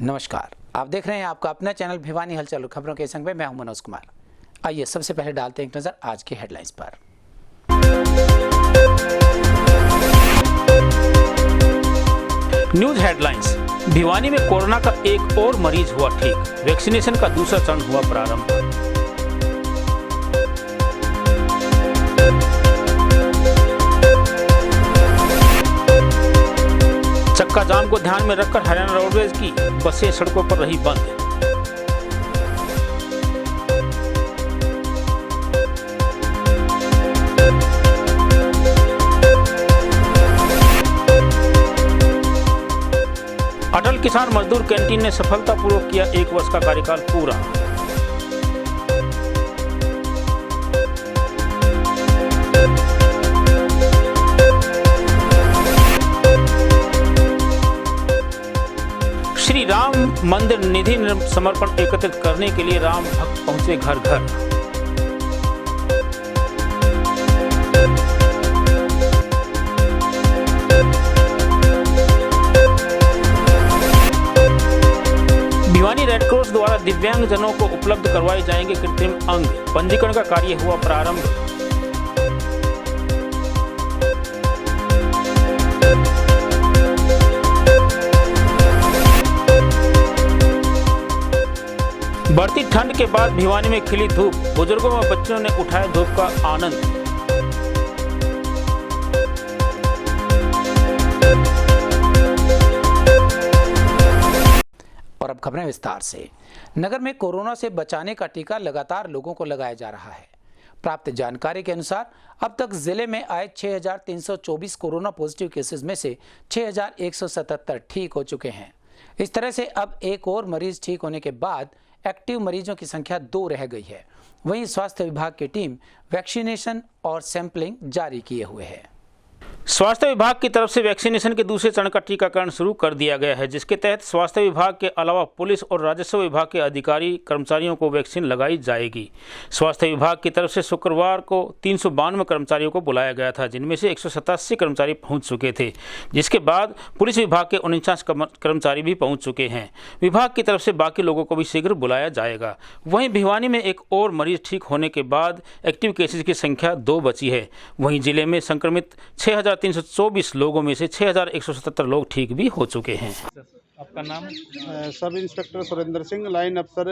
नमस्कार, आप देख रहे हैं आपका अपना चैनल भिवानी हलचल खबरों के संग में मैं हूं मनोज कुमार। आइए सबसे पहले डालते हैं एक नजर आज की हेडलाइंस पर। News headlines. भिवानी में कोरोना का एक और मरीज हुआ ठीक, वैक्सीनेशन का दूसरा चरण हुआ प्रारंभ। चक्का जाम को ध्यान में रखकर हरियाणा रोडवेज की बसें सड़कों पर रही बंद। अटल किसान मजदूर कैंटीन ने सफलतापूर्वक किया 1 वर्ष का कार्यकाल पूरा। श्री राम मंदिर निधि समर्पण एकत्रित करने के लिए राम भक्त पहुंचे घर घर। भिवानी रेडक्रॉस द्वारा दिव्यांग जनों को उपलब्ध करवाए जाएंगे कृत्रिम अंग, पंजीकरण का कार्य हुआ प्रारंभ। बढ़ती ठंड के बाद भिवानी में खिली धूप, बुजुर्गों व बच्चों ने उठाया धूप का आनंद। और अब खबरें विस्तार से। नगर में कोरोना से बचाने का टीका लगातार लोगों को लगाया जा रहा है। प्राप्त जानकारी के अनुसार अब तक जिले में आए 6,324 कोरोना पॉजिटिव केसेस में से 6,177 ठीक हो चुके हैं। इस तरह से अब एक और मरीज ठीक होने के बाद एक्टिव मरीजों की संख्या 2 रह गई है। वहीं स्वास्थ्य विभाग की टीम वैक्सीनेशन और सैंपलिंग जारी किए हुए है। स्वास्थ्य विभाग की तरफ से वैक्सीनेशन के दूसरे चरण का टीकाकरण शुरू कर दिया गया है, जिसके तहत स्वास्थ्य विभाग के अलावा पुलिस और राजस्व विभाग के अधिकारी कर्मचारियों को वैक्सीन लगाई जाएगी। स्वास्थ्य विभाग की तरफ से शुक्रवार को 392 कर्मचारियों को बुलाया गया था, जिनमें से 187 कर्मचारी पहुंच चुके थे, जिसके बाद पुलिस विभाग के 49 कर्मचारी भी पहुंच चुके हैं। विभाग की तरफ से बाकी लोगों को भी शीघ्र बुलाया जाएगा। वहीं भिवानी में एक और मरीज ठीक होने के बाद एक्टिव केसेज की संख्या 2 बची है। वहीं जिले में संक्रमित 6,324 लोगों में से 6,177 लोग ठीक भी हो चुके हैं। आपका नाम? Sub inspector Surendra Singh, line अफसर,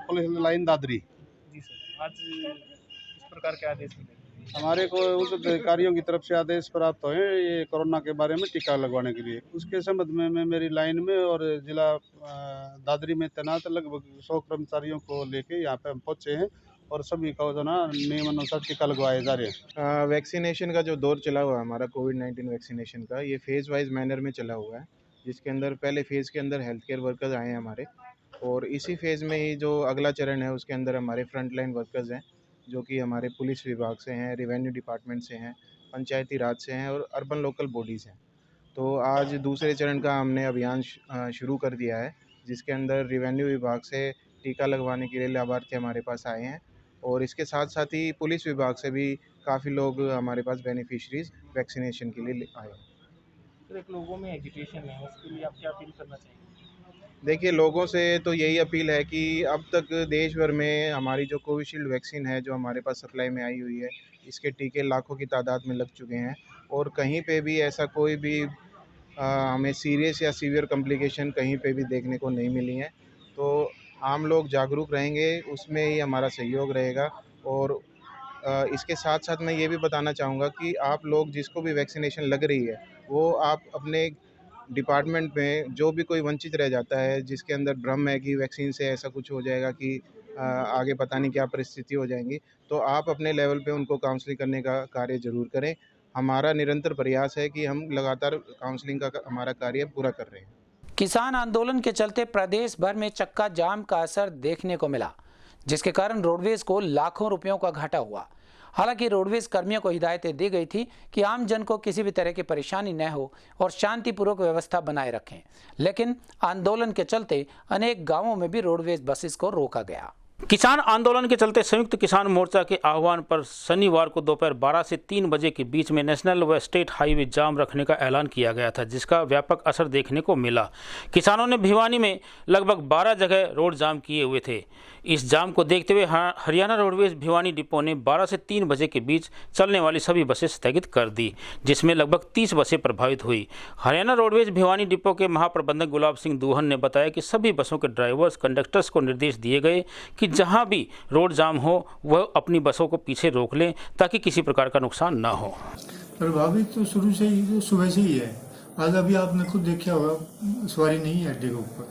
पुलिस लाइन दादरी। जी सर, आज इस प्रकार के आदेश मिले? हमारे को उच्च अधिकारियों की तरफ से आदेश प्राप्त हुए ये कोरोना के बारे में टीका लगवाने के लिए। उसके संबंध में मैं मेरी लाइन में और जिला दादरी में तैनात लगभग 100 कर्मचारियों को लेके यहाँ पे हम पहुँचे हैं और सभी का जो ना नियम अनुसार टीका लगवाए जा रहे हैं। वैक्सीनेशन का जो दौर चला हुआ है हमारा कोविड-19 वैक्सीनेशन का, ये फेज़ वाइज मैनर में चला हुआ है, जिसके अंदर पहले फेज़ के अंदर हेल्थ केयर वर्कर्स आए हैं हमारे, और इसी फेज़ में ही जो अगला चरण है उसके अंदर हमारे फ्रंट लाइन वर्कर्स हैं, जो कि हमारे पुलिस विभाग से हैं, रेवेन्यू डिपार्टमेंट से हैं, पंचायती राज से हैं और अर्बन लोकल बॉडीज़ हैं। तो आज दूसरे चरण का हमने अभियान शुरू कर दिया है, जिसके अंदर रेवेन्यू विभाग से टीका लगवाने के लिए लाभार्थी हमारे पास आए हैं, और इसके साथ साथ ही पुलिस विभाग से भी काफ़ी लोग हमारे पास बेनिफिशरीज वैक्सीनेशन के लिए आए हैं। तो एक लोगों में एजिटेशन है, उसके लिए आप क्या अपील करना चाहेंगे? देखिए, लोगों से तो यही अपील है कि अब तक देश भर में हमारी जो कोविशील्ड वैक्सीन है जो हमारे पास सप्लाई में आई हुई है, इसके टीके लाखों की तादाद में लग चुके हैं, और कहीं पे भी ऐसा कोई भी हमें सीरियस या सीवियर कॉम्प्लिकेशन कहीं पे भी देखने को नहीं मिली हैं। तो आम लोग जागरूक रहेंगे, उसमें ही हमारा सहयोग रहेगा। और इसके साथ साथ मैं ये भी बताना चाहूँगा कि आप लोग जिसको भी वैक्सीनेशन लग रही है, वो आप अपने डिपार्टमेंट में जो भी कोई वंचित रह जाता है, जिसके अंदर भ्रम है कि वैक्सीन से ऐसा कुछ हो जाएगा कि आगे पता नहीं क्या परिस्थिति हो जाएंगी, तो आप अपने लेवल पे उनको काउंसलिंग करने का कार्य ज़रूर करें। हमारा निरंतर प्रयास है कि हम लगातार काउंसलिंग का हमारा कार्य पूरा कर रहे हैं। किसान आंदोलन के चलते प्रदेश भर में चक्का जाम का असर देखने को मिला, जिसके कारण रोडवेज को लाखों रुपयों का घाटा हुआ। हालांकि रोडवेज कर्मियों को हिदायतें दी गई थी कि आम जन को किसी भी तरह की परेशानी न हो और शांतिपूर्वक व्यवस्था बनाए रखें, लेकिन आंदोलन के चलते अनेक गांवों में भी रोडवेज बसेस को रोका गया। किसान आंदोलन के चलते संयुक्त किसान मोर्चा के आह्वान पर शनिवार को दोपहर 12 से 3 बजे के बीच में नेशनल व स्टेट हाईवे जाम रखने का ऐलान किया गया था, जिसका व्यापक असर देखने को मिला। किसानों ने भिवानी में लगभग 12 जगह रोड जाम किए हुए थे। इस जाम को देखते हुए हरियाणा रोडवेज भिवानी डिपो ने 12 से 3 बजे के बीच चलने वाली सभी बसें स्थगित कर दी, जिसमें लगभग 30 बसें प्रभावित हुई। हरियाणा रोडवेज भिवानी डिपो के महाप्रबंधक गुलाब सिंह दूहन ने बताया कि सभी बसों के ड्राइवर्स कंडक्टर्स को निर्देश दिए गए कि जहां भी रोड जाम हो वह अपनी बसों को पीछे रोक लें ताकि किसी प्रकार का नुकसान ना हो। प्रभावित तो शुरू से ही, सुबह से ही है। आज अभी आपने खुद देखा होगा, सवारी नहीं है अड्डे के ऊपर।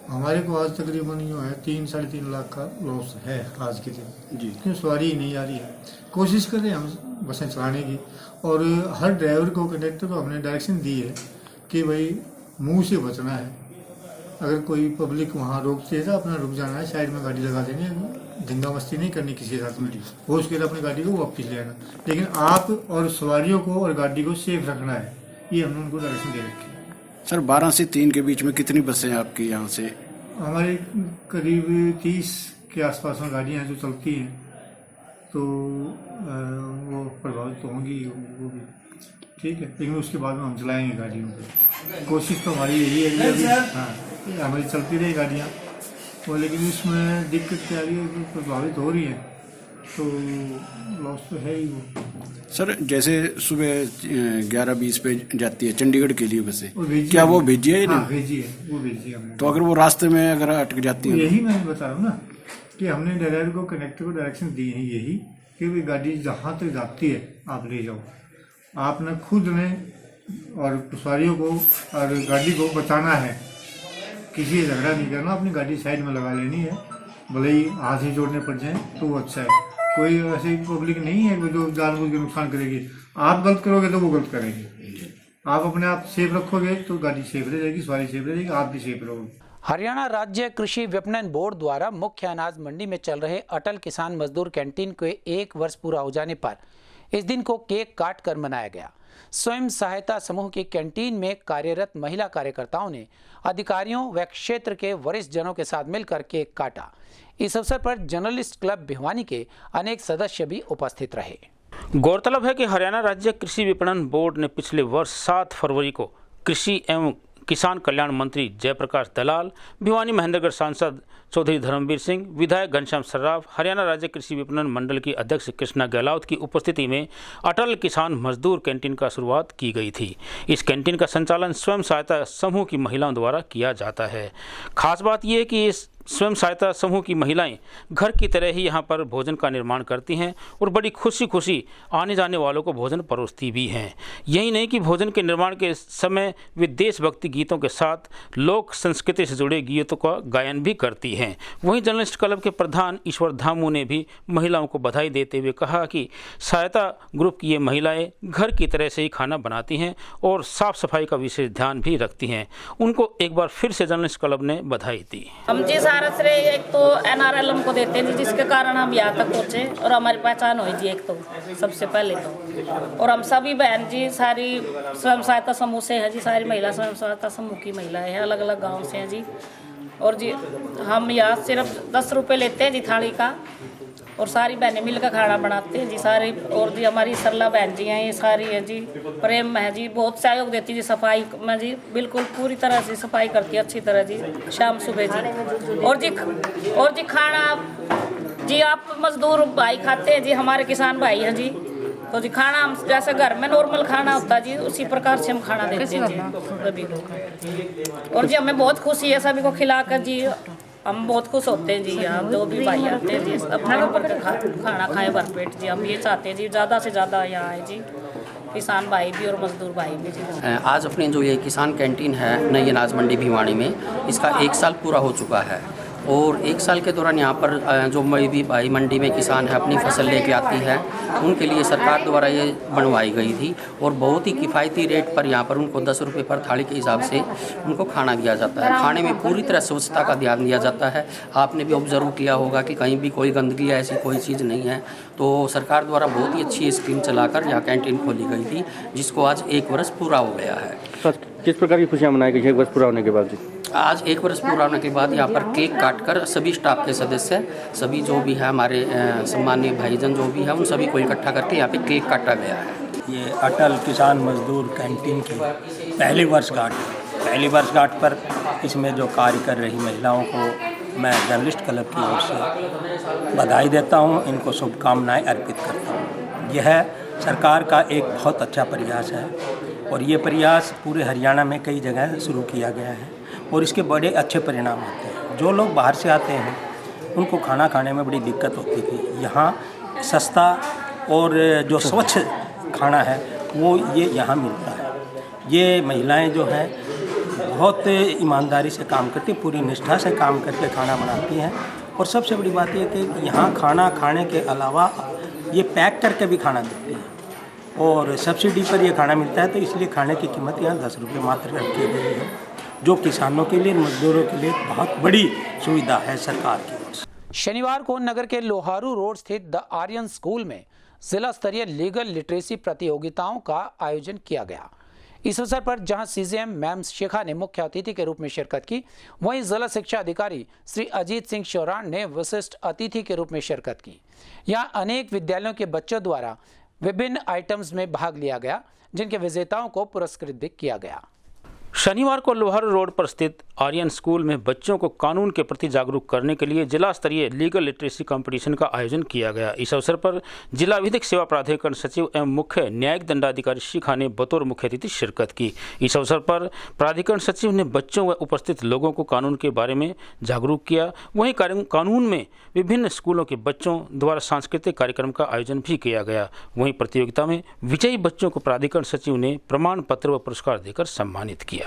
हमारे को आज तकरीबन जो है 3-3.5 लाख का लॉस है आज के दिन जी, क्यों सवारी ही नहीं आ रही है। कोशिश कर रहे हैं हम बसें चलाने की, और हर ड्राइवर को, कंडक्टर को हमने डायरेक्शन दी है कि भाई मुंह से बचना है। अगर कोई पब्लिक वहाँ रोकती है तो अपना रुक जाना है, साइड में गाड़ी लगा देनी है, धंधा मस्ती नहीं करनी किसी के साथ में, वो उसके लिए अपनी गाड़ी को वापस ले आना। लेकिन आप और सवारियों को और गाड़ी को सेफ रखना है, ये हमने उनको डायरेक्शन दे रखी है। सर 12 से 3 के बीच में कितनी बसें आपकी यहाँ से? हमारे करीब 30 के आसपास में गाड़ियाँ जो चलती हैं, तो वो प्रभावित तो होंगी वो भी, ठीक है। लेकिन उसके बाद में हम चलाएंगे गाड़ियों को। कोशिश तो हमारी यही है कि हाँ हमारी चलती रही गाड़ियाँ, और लेकिन उसमें दिक्कत क्या आ रही है, प्रभावित हो रही है, तो लॉस तो है ही वो। सर जैसे सुबह 11:20 पे जाती है चंडीगढ़ के लिए बसें, क्या वो भेजी है? हाँ, भेजी है, वो भेजी है हमने। तो अगर वो रास्ते में अगर अटक जाती है, यही मैं बता रहा हूँ ना कि हमने ड्राइवर को, कंडक्टर को डायरेक्शन दी है यही कि भाई गाड़ी जहाँ तक जाती है आप ले जाओ। आपने खुद ने और सवारियों को और गाड़ी को बचाना है, किसी से झगड़ा नहीं करना, अपनी गाड़ी साइड में लगा लेनी है, भले ही हाथ ही जोड़ने पड़ जाए तो वो अच्छा है। कोई ऐसी पब्लिक नहीं है जो जानबूझ के नुकसान करेगी। आप गलत करोगे तो वो गलत करेंगे। आप अपने आप सेफ रखोगे तो गाड़ी सेफ रह जाएगी, सवारी सेफ रह जाएगी, आप भी सेफ रहोगे। हरियाणा राज्य कृषि विपणन बोर्ड द्वारा मुख्य अनाज मंडी में चल रहे अटल किसान मजदूर कैंटीन के 1 वर्ष पूरा हो जाने पर इस दिन को केक काट कर मनाया गया। स्वयं सहायता समूह की कैंटीन में कार्यरत महिला कार्यकर्ताओं ने अधिकारियों व क्षेत्र के वरिष्ठ जनों के साथ मिलकर केक काटा। इस अवसर पर जर्नलिस्ट क्लब भिवानी के अनेक सदस्य भी उपस्थित रहे। गौरतलब है कि हरियाणा राज्य कृषि विपणन बोर्ड ने पिछले वर्ष 7 फरवरी को कृषि एवं किसान कल्याण मंत्री जयप्रकाश दलाल, भिवानी महेंद्रगढ़ सांसद चौधरी धर्मवीर सिंह, विधायक घनश्याम सर्राफ, हरियाणा राज्य कृषि विपणन मंडल की अध्यक्ष कृष्णा गहलावत की उपस्थिति में अटल किसान मजदूर कैंटीन का शुरुआत की गई थी। इस कैंटीन का संचालन स्वयं सहायता समूह की महिलाओं द्वारा किया जाता है। खास बात यह है कि इस स्वयं सहायता समूह की महिलाएं घर की तरह ही यहां पर भोजन का निर्माण करती हैं और बड़ी खुशी खुशी आने जाने वालों को भोजन परोसती भी हैं। यही नहीं कि भोजन के निर्माण के समय वे देशभक्ति गीतों के साथ लोक संस्कृति से जुड़े गीतों का गायन भी करती हैं। वहीं जर्नलिस्ट क्लब के प्रधान ईश्वर धामू ने भी महिलाओं को बधाई देते हुए कहा कि सहायता ग्रुप की ये महिलाएं घर की तरह से ही खाना बनाती हैं और साफ सफाई का विशेष ध्यान भी रखती हैं। उनको एक बार फिर से जर्नलिस्ट क्लब ने बधाई दी। हम जी सारा श्रेय एक तो NRLM को देते हैं जी, जिसके कारण हम यहाँ तक पहुँचे और हमारी पहचान हुई जी। एक तो सबसे पहले तो, और हम सभी बहन जी सारी स्वयं सहायता समूह से है जी, सारी महिला स्वयं सहायता समूह की महिलाएं हैं, अलग अलग गाँव से हैं जी। और जी हम यहाँ सिर्फ 10 रुपये लेते हैं जी थाली का, और सारी बहनें मिलकर खाना बनाते हैं जी सारी। और जी हमारी सरला बहन जी हैं, ये सारी है जी, प्रेम है जी, बहुत सहयोग देती जी सफाई में जी, बिल्कुल पूरी तरह से सफाई करती है अच्छी तरह जी, शाम सुबह जी। और जी खाना जी आप मजदूर भाई खाते हैं जी, हमारे किसान भाई हैं जी, तो जी खाना हम जैसे घर में नॉर्मल खाना होता है जी, उसी प्रकार से हम खाना देते हैं जी सभी को। और जी हमें बहुत खुशी है सभी को खिलाकर जी, हम बहुत खुश होते हैं जी। यहाँ जो भी भाई आते हैं जी अपना खाना खाएं भरपेट जी। हम ये चाहते हैं जी ज़्यादा से ज़्यादा यहाँ आए जी, किसान भाई भी और मजदूर भाई भी जी। आज अपने जो ये किसान कैंटीन है नई अनाज मंडी भिवानी में, इसका 1 साल पूरा हो चुका है। और 1 साल के दौरान यहाँ पर जो भी भाई मंडी में किसान है अपनी फसल लेके आती है, उनके लिए सरकार द्वारा ये बनवाई गई थी और बहुत ही किफ़ायती रेट पर यहाँ पर उनको 10 रुपये पर थाली के हिसाब से उनको खाना दिया जाता है। खाने में पूरी तरह स्वच्छता का ध्यान दिया जाता है। आपने भी ऑब्जर्व किया होगा कि कहीं भी कोई गंदगी ऐसी कोई चीज़ नहीं है। तो सरकार द्वारा बहुत ही अच्छी स्कीम चलाकर यहाँ कैंटीन खोली गई थी, जिसको आज 1 वर्ष पूरा हो गया है। किस प्रकार की खुशियाँ मनाई गई 1 वर्ष पूरा होने के बाद जी? आज 1 वर्ष पूरा होने के बाद यहाँ पर केक काटकर सभी स्टाफ के सदस्य, सभी जो भी है हमारे सम्मानीय भाईजन जो भी है, उन सभी को इकट्ठा करके यहाँ पे केक काटा गया है। ये अटल किसान मजदूर कैंटीन की पहली वर्षगांठ पर इसमें जो कार्य कर रही महिलाओं को मैं जर्नलिस्ट क्लब की ओर से बधाई देता हूँ, इनको शुभकामनाएं अर्पित करता हूँ। यह सरकार का एक बहुत अच्छा प्रयास है और ये प्रयास पूरे हरियाणा में कई जगह शुरू किया गया है और इसके बड़े अच्छे परिणाम होते हैं। जो लोग बाहर से आते हैं उनको खाना खाने में बड़ी दिक्कत होती थी, यहाँ सस्ता और जो स्वच्छ खाना है वो ये यहाँ मिलता है। ये महिलाएं जो हैं बहुत ईमानदारी से काम करती, पूरी निष्ठा से काम करके खाना बनाती हैं और सबसे बड़ी बात ये कि यहाँ खाना खाने के अलावा ये पैक करके भी खाना देती हैं और सब्सिडी पर ये खाना मिलता है, तो इसलिए खाने की कीमत यहाँ 10 रुपये मात्र रखी गई है, जो किसानों के लिए, मजदूरों के लिए बहुत बड़ी सुविधा है सरकार की ओर से। शनिवार को नगर के लोहारू रोड स्थित द आर्यन स्कूल में जिला स्तरीय लीगल लिटरेसी प्रतियोगिताओं का आयोजन किया गया। इस अवसर पर जहां सीजीएम मैम शेखा ने मुख्य अतिथि के रूप में शिरकत की, वहीं जिला शिक्षा अधिकारी श्री अजीत सिंह शौरान ने विशिष्ट अतिथि के रूप में शिरकत की। यहां अनेक विद्यालयों के बच्चों द्वारा विभिन्न आइटम्स में भाग लिया गया, जिनके विजेताओं को पुरस्कृत भी किया गया। शनिवार को लोहारू रोड पर स्थित आर्यन स्कूल में बच्चों को कानून के प्रति जागरूक करने के लिए जिला स्तरीय लीगल लिटरेसी कंपटीशन का आयोजन किया गया। इस अवसर पर जिला विधिक सेवा प्राधिकरण सचिव एवं मुख्य न्यायिक दंडाधिकारी शिखा ने बतौर मुख्य अतिथि शिरकत की। इस अवसर पर प्राधिकरण सचिव ने बच्चों व उपस्थित लोगों को कानून के बारे में जागरूक किया। वहीं कानून में विभिन्न स्कूलों के बच्चों द्वारा सांस्कृतिक कार्यक्रम का आयोजन भी किया गया। वहीं प्रतियोगिता में विजयी बच्चों को प्राधिकरण सचिव ने प्रमाण पत्र व पुरस्कार देकर सम्मानित किया।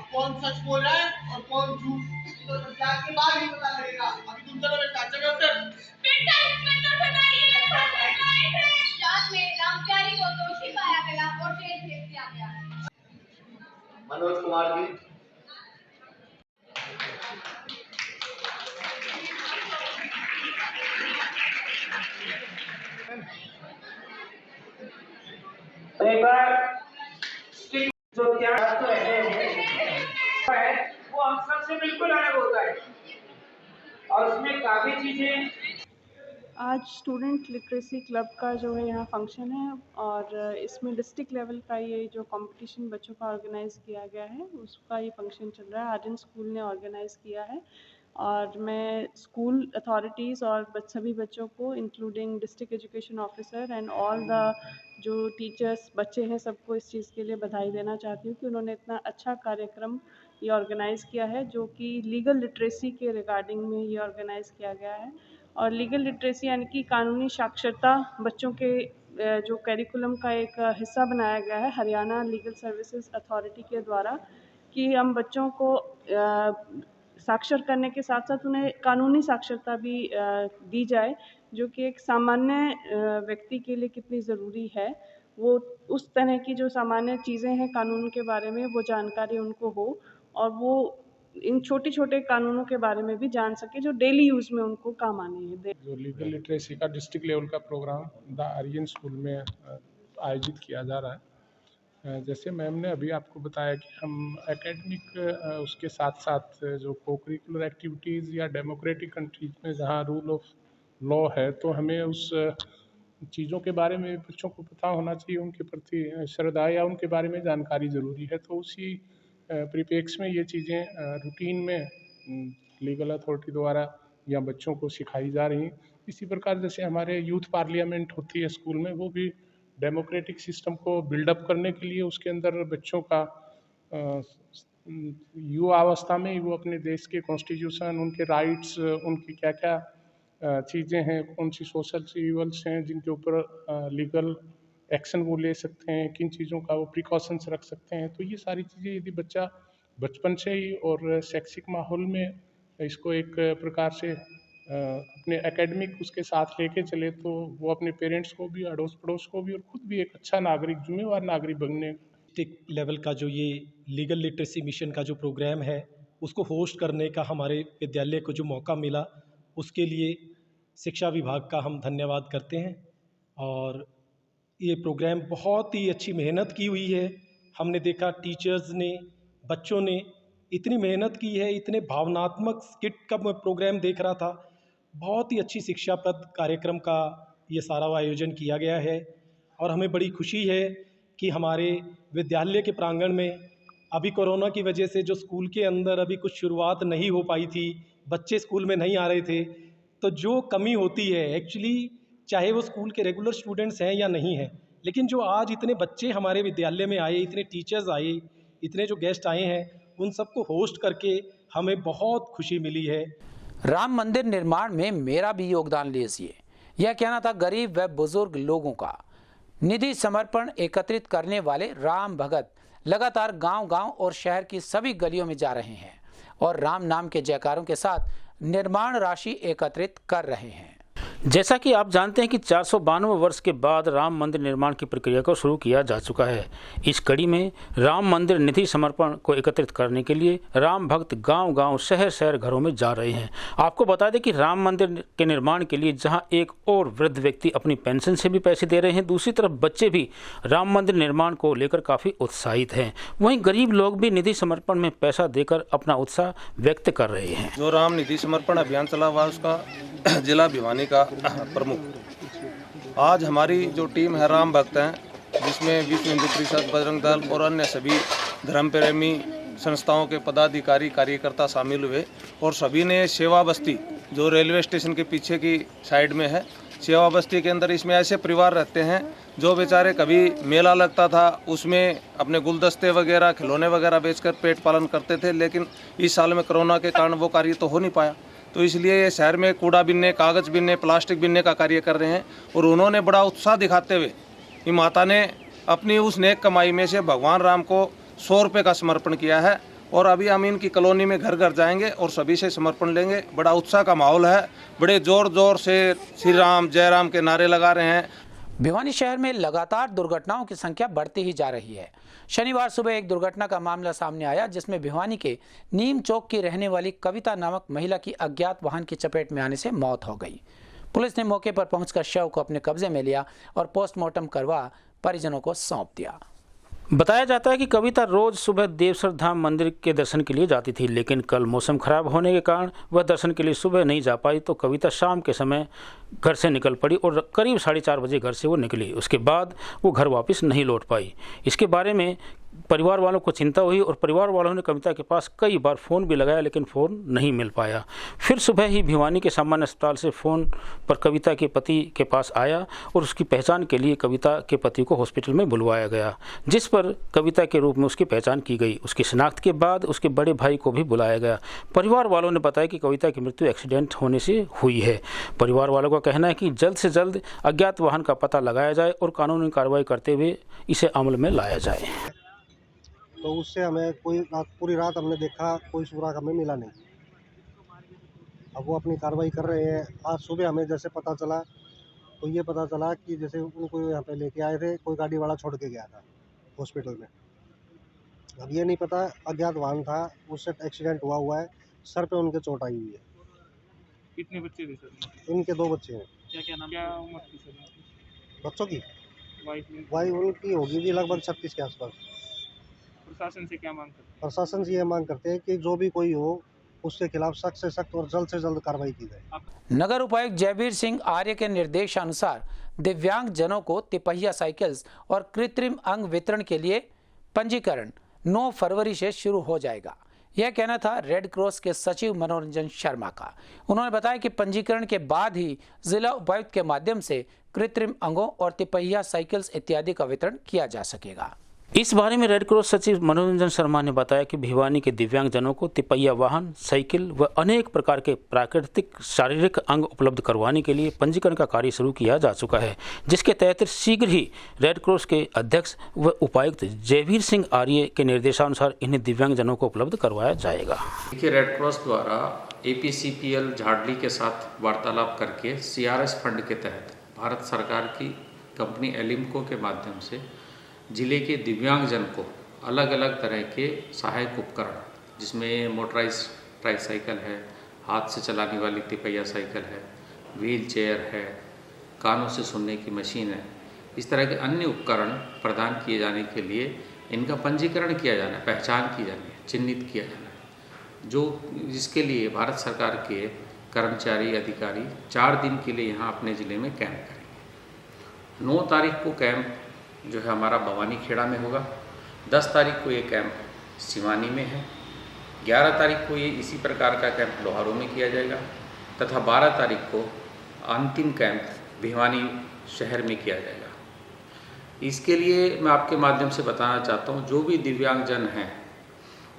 कौन सच बोल रहा है और कौन झूठ, तो जांच के बाद ही पता लगेगा। अभी तुम चलो बेटा, चलो बेटा, जांच में रामप्यारी को दोषी पाया गया और जेल भेज दिया गया। मनोज कुमार जी। जो त्याग है वो हम सबसे बिल्कुल अलग होता है और उसमें काफ़ी चीज़ें। आज स्टूडेंट लिटरेसी क्लब का जो है यहाँ फंक्शन है और इसमें डिस्ट्रिक्ट लेवल का ये जो कंपटीशन बच्चों का ऑर्गेनाइज़ किया गया है उसका ये फंक्शन चल रहा है। आर्यन स्कूल ने ऑर्गेनाइज़ किया है और मैं स्कूल अथॉरिटीज़ और सभी बच्चों को including district education officer and all the जो टीचर्स बच्चे हैं सबको इस चीज़ के लिए बधाई देना चाहती हूँ कि उन्होंने इतना अच्छा कार्यक्रम ये ऑर्गेनाइज़ किया है, जो कि लीगल लिटरेसी के रिगार्डिंग में ये ऑर्गेनाइज़ किया गया है। और लीगल लिटरेसी यानी कि कानूनी साक्षरता बच्चों के जो करिकुलम का एक हिस्सा बनाया गया है हरियाणा लीगल सर्विसेज अथॉरिटी के द्वारा, कि हम बच्चों को साक्षर करने के साथ साथ उन्हें कानूनी साक्षरता भी दी जाए, जो कि एक सामान्य व्यक्ति के लिए कितनी ज़रूरी है। वो उस तरह की जो सामान्य चीज़ें हैं कानून के बारे में वो जानकारी उनको हो और वो इन छोटे छोटे कानूनों के बारे में भी जान सके जो डेली यूज़ में उनको काम आने हैं। जो लीगल लिटरेसी का डिस्ट्रिक्ट लेवल का प्रोग्राम द आर्यन स्कूल में आयोजित किया जा रहा है। जैसे मैम ने अभी आपको बताया कि हम एकेडमिक उसके साथ साथ जो को करिकुलर एक्टिविटीज़ या डेमोक्रेटिक कंट्रीज में जहाँ रूल ऑफ लॉ है, तो हमें उस चीज़ों के बारे में बच्चों को पता होना चाहिए, उनके प्रति श्रद्धा या उनके बारे में जानकारी ज़रूरी है। तो उसी परिप्रेक्ष्य में ये चीज़ें रूटीन में लीगल अथॉरिटी द्वारा या बच्चों को सिखाई जा रही हैं। इसी प्रकार जैसे हमारे यूथ पार्लियामेंट होती है स्कूल में, वो भी डेमोक्रेटिक सिस्टम को बिल्डअप करने के लिए उसके अंदर बच्चों का युवा अवस्था में ही वो अपने देश के कॉन्स्टिट्यूशन, उनके राइट्स, उनकी क्या क्या चीज़ें हैं, कौन सी सोशल सिविल्स हैं जिनके ऊपर लीगल एक्शन वो ले सकते हैं, किन चीज़ों का वो प्रिकॉशंस रख सकते हैं। तो ये सारी चीज़ें यदि बच्चा बचपन से ही और शैक्षिक माहौल में इसको एक प्रकार से अपने एकेडमिक उसके साथ लेके चले, तो वो अपने पेरेंट्स को भी, अड़ोस पड़ोस को भी और खुद भी एक अच्छा नागरिक, जिम्मेवार नागरिक बनने डिस्ट्रिक्ट लेवल का जो ये लीगल लिटरेसी मिशन का जो प्रोग्राम है उसको होस्ट करने का हमारे विद्यालय को जो मौका मिला, उसके लिए शिक्षा विभाग का हम धन्यवाद करते हैं। और ये प्रोग्राम बहुत ही अच्छी मेहनत की हुई है। हमने देखा टीचर्स ने, बच्चों ने इतनी मेहनत की है, इतने भावनात्मक स्किट का मैं प्रोग्राम देख रहा था। बहुत ही अच्छी शिक्षाप्रद कार्यक्रम का ये सारा आयोजन किया गया है और हमें बड़ी खुशी है कि हमारे विद्यालय के प्रांगण में अभी कोरोना की वजह से जो स्कूल के अंदर अभी कुछ शुरुआत नहीं हो पाई थी, बच्चे स्कूल में नहीं आ रहे थे, तो जो कमी होती है एक्चुअली, चाहे वो स्कूल के रेगुलर स्टूडेंट्स हैं या नहीं हैं, लेकिन जो आज इतने बच्चे हमारे विद्यालय में आए, इतने टीचर्स आए, इतने जो गेस्ट आए हैं, उन सबको होस्ट करके हमें बहुत खुशी मिली है। राम मंदिर निर्माण में मेरा भी योगदान लीजिए, यह कहना था गरीब व बुजुर्ग लोगों का। निधि समर्पण एकत्रित करने वाले राम भगत लगातार गांव-गांव और शहर की सभी गलियों में जा रहे हैं और राम नाम के जयकारों के साथ निर्माण राशि एकत्रित कर रहे हैं। जैसा कि आप जानते हैं कि 492 वर्ष के बाद राम मंदिर निर्माण की प्रक्रिया को शुरू किया जा चुका है। इस कड़ी में राम मंदिर निधि समर्पण को एकत्रित करने के लिए राम भक्त गांव-गांव, शहर-शहर, घरों में जा रहे हैं। आपको बता दें कि राम मंदिर के निर्माण के लिए जहां एक और वृद्ध व्यक्ति अपनी पेंशन से भी पैसे दे रहे हैं, दूसरी तरफ बच्चे भी राम मंदिर निर्माण को लेकर काफ़ी उत्साहित हैं। वहीं गरीब लोग भी निधि समर्पण में पैसा देकर अपना उत्साह व्यक्त कर रहे हैं। जो राम निधि समर्पण अभियान चला हुआ उसका जिला भिवानी का प्रमुख, आज हमारी जो टीम है राम भक्त हैं, जिसमें विश्व हिंदू परिषद, बजरंग दल और अन्य सभी धर्म प्रेमी संस्थाओं के पदाधिकारी, कार्यकर्ता शामिल हुए और सभी ने सेवा बस्ती जो रेलवे स्टेशन के पीछे की साइड में है, सेवा बस्ती के अंदर इसमें ऐसे परिवार रहते हैं जो बेचारे कभी मेला लगता था उसमें अपने गुलदस्ते वगैरह, खिलौने वगैरह बेचकर पेट पालन करते थे, लेकिन इस साल में कोरोना के कारण वो कार्य तो हो नहीं पाया, तो इसलिए ये शहर में कूड़ा बिनने, कागज़ बिनने, प्लास्टिक बिनने का कार्य कर रहे हैं। और उन्होंने बड़ा उत्साह दिखाते हुए ये माता ने अपनी उस नेक कमाई में से भगवान राम को 100 रुपये का समर्पण किया है और अभी हम इनकी कॉलोनी में घर घर जाएंगे और सभी से समर्पण लेंगे। बड़ा उत्साह का माहौल है, बड़े जोर जोर से श्री राम जय राम के नारे लगा रहे हैं। भिवानी शहर में लगातार दुर्घटनाओं की संख्या बढ़ती ही जा रही है। शनिवार सुबह एक दुर्घटना का मामला सामने आया जिसमें भिवानी के नीम चौक की रहने वाली कविता नामक महिला की अज्ञात वाहन की चपेट में आने से मौत हो गई। पुलिस ने मौके पर पहुंचकर शव को अपने कब्जे में लिया और पोस्टमार्टम करवा परिजनों को सौंप दिया। बताया जाता है कि कविता रोज सुबह देवसर धाम मंदिर के दर्शन के लिए जाती थी, लेकिन कल मौसम खराब होने के कारण वह दर्शन के लिए सुबह नहीं जा पाई, तो कविता शाम के समय घर से निकल पड़ी और करीब 4:30 बजे घर से वो निकली। उसके बाद वो घर वापस नहीं लौट पाई। इसके बारे में परिवार वालों को चिंता हुई और परिवार वालों ने कविता के पास कई बार फ़ोन भी लगाया, लेकिन फ़ोन नहीं मिल पाया। फिर सुबह ही भिवानी के सामान्य अस्पताल से फ़ोन पर कविता के पति के पास आया और उसकी पहचान के लिए कविता के पति को हॉस्पिटल में बुलवाया गया, जिस पर कविता के रूप में उसकी पहचान की गई। उसकी शिनाख्त के बाद उसके बड़े भाई को भी बुलाया गया। परिवार वालों ने बताया कि कविता की मृत्यु एक्सीडेंट होने से हुई है। परिवार वालों का कहना है कि जल्द से जल्द अज्ञात वाहन का पता लगाया जाए और कानूनी कार्रवाई करते हुए इसे अमल में लाया जाए। तो उससे हमें पूरी रात हमने देखा, कोई सुराग हमें मिला नहीं। अब वो अपनी कार्रवाई कर रहे हैं। आज सुबह हमें जैसे पता चला तो ये पता चला कि जैसे उनको यहाँ पे लेके आए थे, कोई गाड़ी वाला छोड़ के गया था हॉस्पिटल में। अब ये नहीं पता अज्ञात वाहन था, उससे एक्सीडेंट हुआ है। सर पे उनके चोट आई हुई है। कितने बच्चे थे सर? इनके 2 बच्चे हैं। क्या नाम, क्या उम्र थी सर बच्चों की? वाइफ उनकी होगी जी लगभग 36 के आसपास। प्रशासन से क्या मांग करते हैं? प्रशासन से ये मांग करते हैं कि जो भी कोई हो उसके खिलाफ सख्त से सख्त और जल्द से जल्द कार्रवाई की जाए। नगर उपायुक्त जयवीर सिंह आर्य के निर्देशानुसार दिव्यांग जनों को तिपहिया साइकिल्स और कृत्रिम अंग वितरण के लिए पंजीकरण 9 फरवरी से शुरू हो जाएगा। यह कहना था रेड क्रॉस के सचिव मनोरंजन शर्मा का। उन्होंने बताया कि पंजीकरण के बाद ही जिला उपायुक्त के माध्यम से कृत्रिम अंगों और तिपहिया साइकिल्स इत्यादि का वितरण किया जा सकेगा। इस बारे में रेड क्रॉस सचिव मनोरंजन शर्मा ने बताया कि भिवानी के दिव्यांगजनों को तिपहिया वाहन, साइकिल व अनेक प्रकार के प्राकृतिक शारीरिक अंग उपलब्ध करवाने के लिए पंजीकरण का कार्य शुरू किया जा चुका है, जिसके तहत शीघ्र ही रेड क्रॉस के अध्यक्ष व उपायुक्त जयवीर सिंह आर्य के निर्देशानुसार इन्हें दिव्यांगजनों को उपलब्ध करवाया जाएगा। देखिए, रेड क्रॉस द्वारा APCPL झाड़ली के साथ वार्तालाप करके CRS फंड के तहत भारत सरकार की कंपनी एलिम्को के माध्यम से जिले के दिव्यांगजन को अलग अलग तरह के सहायक उपकरण, जिसमें मोटराइज ट्राईसाइकिल है, हाथ से चलाने वाली तिपहिया साइकिल है, व्हील चेयर है, कानों से सुनने की मशीन है, इस तरह के अन्य उपकरण प्रदान किए जाने के लिए इनका पंजीकरण किया जाना है, पहचान की जानी है, चिन्हित किया जाना है, जिसके लिए भारत सरकार के कर्मचारी अधिकारी 4 दिन के लिए यहाँ अपने ज़िले में कैंप करेंगे। 9 तारीख को कैंप जो है हमारा भवानी खेड़ा में होगा, 10 तारीख को ये कैंप सिवानी में है, 11 तारीख को ये इसी प्रकार का कैंप लोहारों में किया जाएगा तथा 12 तारीख को अंतिम कैंप भिवानी शहर में किया जाएगा। इसके लिए मैं आपके माध्यम से बताना चाहता हूँ, जो भी दिव्यांगजन हैं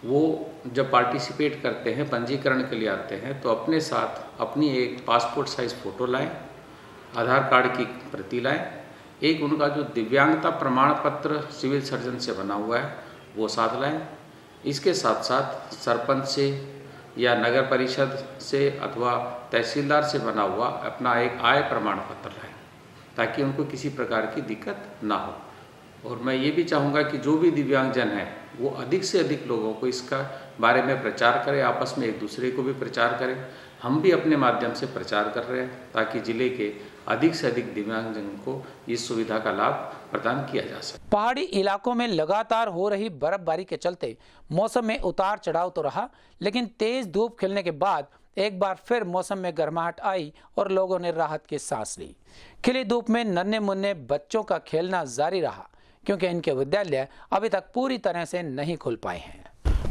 वो जब पार्टिसिपेट करते हैं, पंजीकरण के लिए आते हैं, तो अपने साथ अपनी एक पासपोर्ट साइज़ फ़ोटो लाएँ, आधार कार्ड की प्रति लाएँ, एक उनका जो दिव्यांगता प्रमाण पत्र सिविल सर्जन से बना हुआ है वो साथ लाएं। इसके साथ साथ सरपंच से या नगर परिषद से अथवा तहसीलदार से बना हुआ अपना एक आय प्रमाण पत्र लाएं, ताकि उनको किसी प्रकार की दिक्कत ना हो। और मैं ये भी चाहूँगा कि जो भी दिव्यांगजन हैं वो अधिक से अधिक लोगों को इसका बारे में प्रचार करें, आपस में एक दूसरे को भी प्रचार करें। हम भी अपने माध्यम से प्रचार कर रहे हैं ताकि जिले के अधिक से अधिक दिव्यांगजन को इस सुविधा का लाभ प्रदान किया जा सके। पहाड़ी इलाकों में लगातार हो रही बर्फबारी के चलते मौसम में उतार चढ़ाव तो रहा, लेकिन तेज धूप खिलने के बाद एक बार फिर मौसम में गर्माहट आई और लोगों ने राहत की सांस ली। खिली धूप में नन्हे मुन्ने बच्चों का खेलना जारी रहा, क्योंकि इनके विद्यालय अभी तक पूरी तरह से नहीं खुल पाए हैं।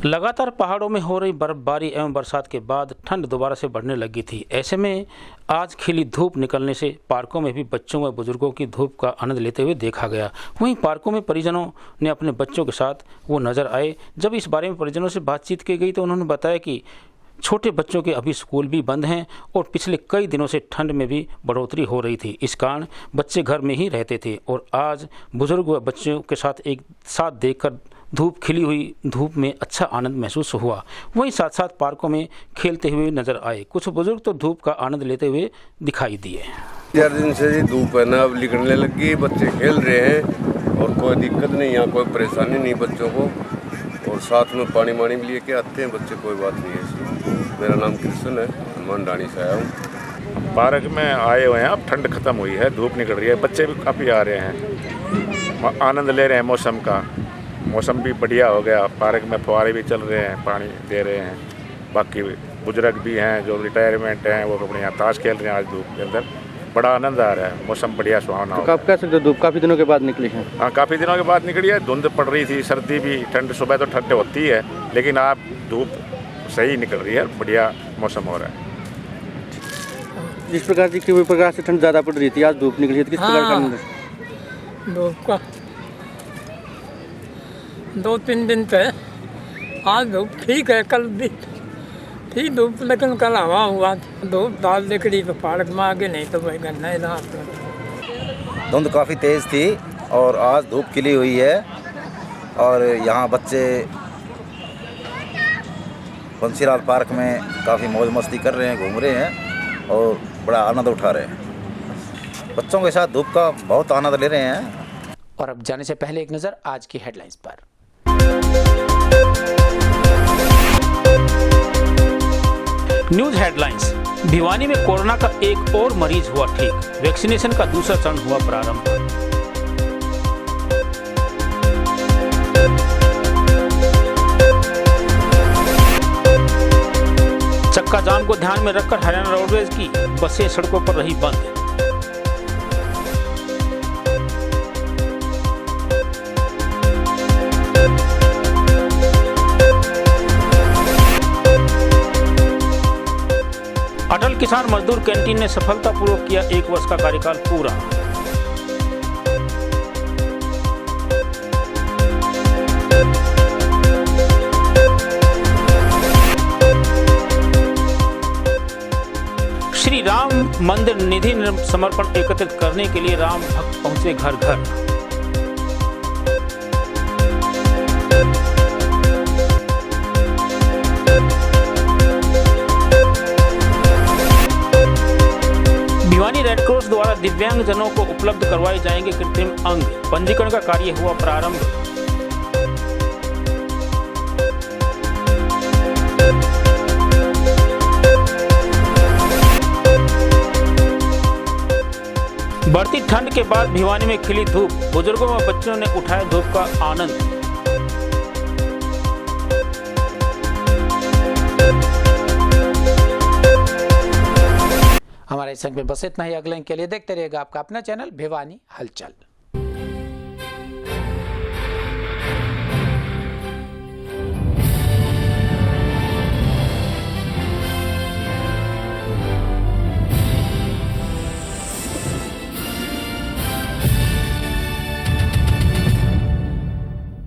लगातार पहाड़ों में हो रही बर्फबारी एवं बरसात के बाद ठंड दोबारा से बढ़ने लगी थी। ऐसे में आज खिली धूप निकलने से पार्कों में भी बच्चों व बुजुर्गों की धूप का आनंद लेते हुए देखा गया। वहीं पार्कों में परिजनों ने अपने बच्चों के साथ वो नजर आए। जब इस बारे में परिजनों से बातचीत की गई तो उन्होंने बताया कि छोटे बच्चों के अभी स्कूल भी बंद हैं और पिछले कई दिनों से ठंड में भी बढ़ोतरी हो रही थी। इस कारण बच्चे घर में ही रहते थे और आज बुजुर्ग व बच्चों के साथ एक साथ देखकर धूप खिली हुई धूप में अच्छा आनंद महसूस हुआ। वहीं साथ साथ पार्कों में खेलते हुए नजर आए। कुछ बुजुर्ग तो धूप का आनंद लेते हुए दिखाई दिए। 4 दिन से धूप है ना, अब निकलने लगी, बच्चे खेल रहे हैं और कोई दिक्कत नहीं, यहाँ कोई परेशानी नहीं बच्चों को, और साथ में पानी वानी भी लेके आते हैं बच्चे, कोई बात नहीं है। मेरा नाम कृष्ण है, हनुमान डाणी से आया हूँ। पार्क में आए हुए हैं, अब ठंड खत्म हुई है, धूप निकल रही है, बच्चे भी काफ़ी आ रहे हैं, आनंद ले रहे हैं मौसम का। मौसम भी बढ़िया हो गया, पार्क में फुहारे भी चल रहे हैं, पानी दे रहे हैं। बाकी बुजुर्ग भी हैं जो रिटायरमेंट हैं, वो अपने यहाँ ताश खेल रहे हैं। आज धूप के अंदर बड़ा आनंद आ रहा है, मौसम बढ़िया सुहावना हो। आप कह सकते हो धूप काफ़ी दिनों के बाद निकली है? हाँ, काफ़ी दिनों के बाद निकली है। धुंध पड़ रही थी, सर्दी भी, ठंड सुबह तो ठंड होती है, लेकिन आप धूप सही निकल रही है, बढ़िया मौसम हो रहा है। जिस प्रकार की प्रकार से ठंड ज़्यादा पड़ रही थी, आज धूप निकली है, किस प्रकार का धूप का 2-3 दिन पे आज धूप ठीक है, कल भी थी धूप, लेकिन कल हवा हुआ, धूप दाल दिख रही तो पार्क में आगे, नहीं तो वही गन्ना ही रहा। धुंध काफ़ी तेज़ थी और आज धूप खिली हुई है और यहाँ बच्चे बंसीलाल पार्क में काफ़ी मौज मस्ती कर रहे हैं, घूम रहे हैं और बड़ा आनंद उठा रहे हैं। बच्चों के साथ धूप का बहुत आनंद ले रहे हैं। और अब जाने से पहले एक नज़र आज की हेडलाइंस पर। News headlines. भिवानी में कोरोना का एक और मरीज हुआ ठीक, वैक्सीनेशन का दूसरा चरण हुआ प्रारंभ। चक्का जाम को ध्यान में रखकर हरियाणा रोडवेज की बसें सड़कों पर रही बंद। अटल किसान मजदूर कैंटीन ने सफलतापूर्वक किया 1 वर्ष का कार्यकाल पूरा। श्री राम मंदिर निधि समर्पण एकत्रित करने के लिए राम भक्त पहुंचे घर घर। भिवानी रेड क्रॉस द्वारा दिव्यांग जनों को उपलब्ध करवाए जाएंगे कृत्रिम अंग। पंजीकरण का कार्य हुआ प्रारंभ। बढ़ती ठंड के बाद भिवानी में खिली धूप। बुजुर्गों व बच्चों ने उठाया धूप का आनंद। हमारे संग में बस इतना ही। अगले के लिए देखते रहिएगा आपका अपना चैनल भिवानी हलचल।